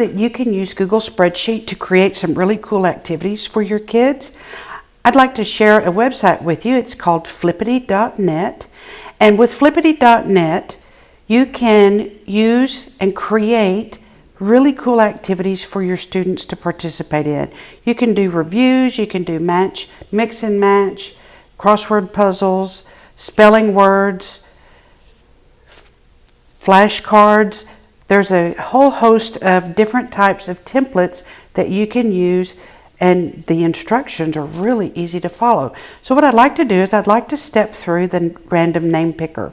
that you can use Google Spreadsheet to create some really cool activities for your kids? I'd like to share a website with you. It's called Flippity.net. And with Flippity.net, you can use and create really cool activities for your students to participate in. You can do reviews, you can do mix and match, crossword puzzles, spelling words, flashcards. There's a whole host of different types of templates that you can use, and the instructions are really easy to follow. So what I'd like to do is I'd like to step through the random name picker.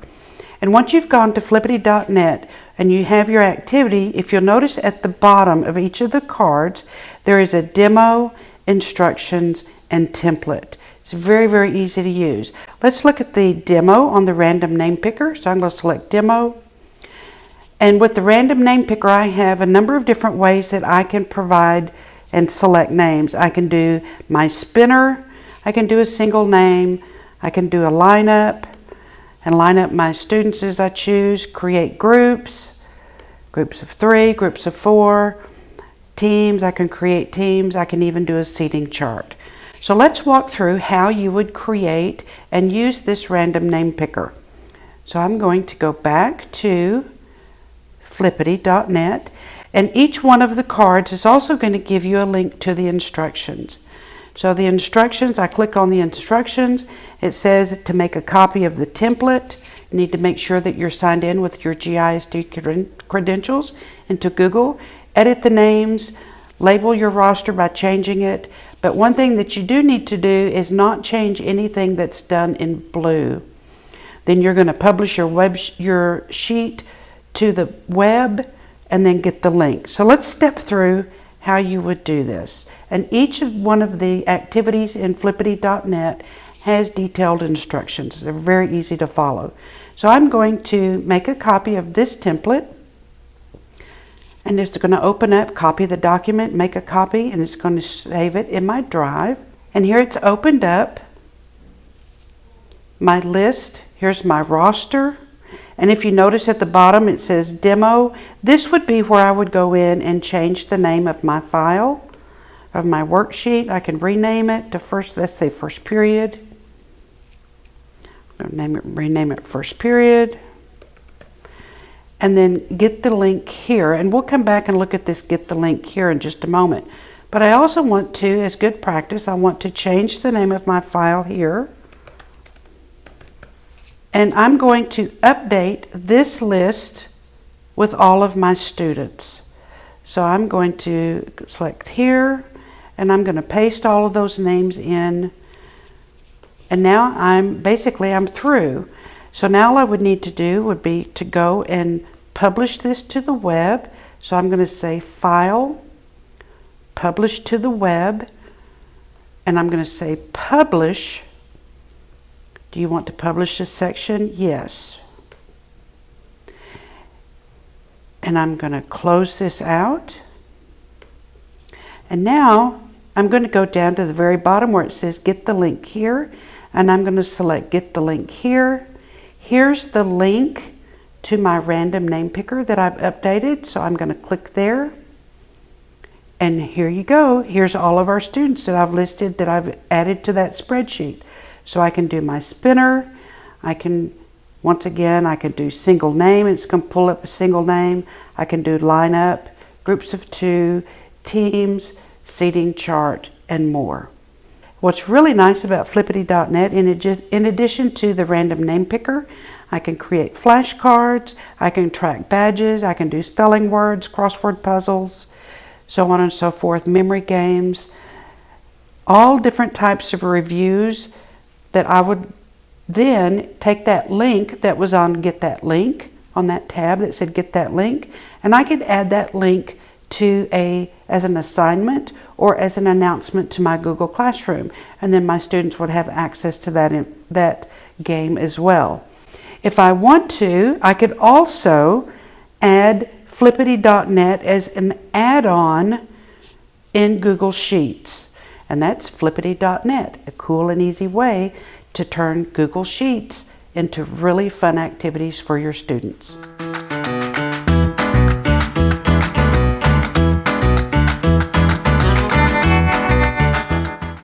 And once you've gone to Flippity.net and you have your activity, if you'll notice at the bottom of each of the cards, there is a demo, instructions, and template. It's very, very easy to use. Let's look at the demo on the random name picker. So I'm going to select demo. And with the random name picker, I have a number of different ways that I can provide and select names. I can do my spinner, I can do a single name, I can do a lineup, and line up my students as I choose, create groups of 3, groups of 4, teams, I can create teams, I can even do a seating chart. So let's walk through how you would create and use this random name picker. So I'm going to go back to Flippity.net, and each one of the cards is also going to give you a link to the instructions. So the instructions, I click on the instructions. It says to make a copy of the template, you need to make sure that you're signed in with your GISD credentials into Google. Edit the names, label your roster by changing it. But one thing that you do need to do is not change anything that's done in blue. Then you're going to publish your sheet to the web and then get the link. So let's step through how you would do this. And each of one of the activities in Flippity.net has detailed instructions. They're very easy to follow. So I'm going to make a copy of this template, and it's going to open up, copy the document, make a copy, and it's going to save it in my drive. And here it's opened up my list. Here's my roster. And if you notice at the bottom it says demo, this would be where I would go in and change the name of my file, of my worksheet. I can rename it to let's say first period. I'm going to rename it first period. And then get the link here. And we'll come back and look at this get the link here in just a moment. But I also want to, as good practice, I want to change the name of my file here. And I'm going to update this list with all of my students. So I'm going to select here, and I'm going to paste all of those names in. And now I'm through. So now all I would need to do would be to go and publish this to the web. So I'm going to say File, Publish to the Web, and I'm going to say Publish. Do you want to publish this section? Yes. And I'm going to close this out. And now I'm going to go down to the very bottom where it says get the link here, and I'm going to select get the link here. Here's the link to my random name picker that I've updated, so I'm going to click there. And here you go. Here's all of our students that I've listed that I've added to that spreadsheet. So I can do my spinner. I can, once again, I can do single name. It's going to pull up a single name. I can do lineup, groups of 2, teams, seating chart, and more. What's really nice about Flippity.net, in addition to the random name picker, I can create flashcards, I can track badges, I can do spelling words, crossword puzzles, so on and so forth, memory games, all different types of reviews that I would then take that link that was on Get That Link, on that tab that said Get That Link, and I could add that link to as an assignment or as an announcement to my Google Classroom, and then my students would have access to that game as well. If I want to, I could also add Flippity.net as an add-on in Google Sheets, and that's Flippity.net, a cool and easy way to turn Google Sheets into really fun activities for your students.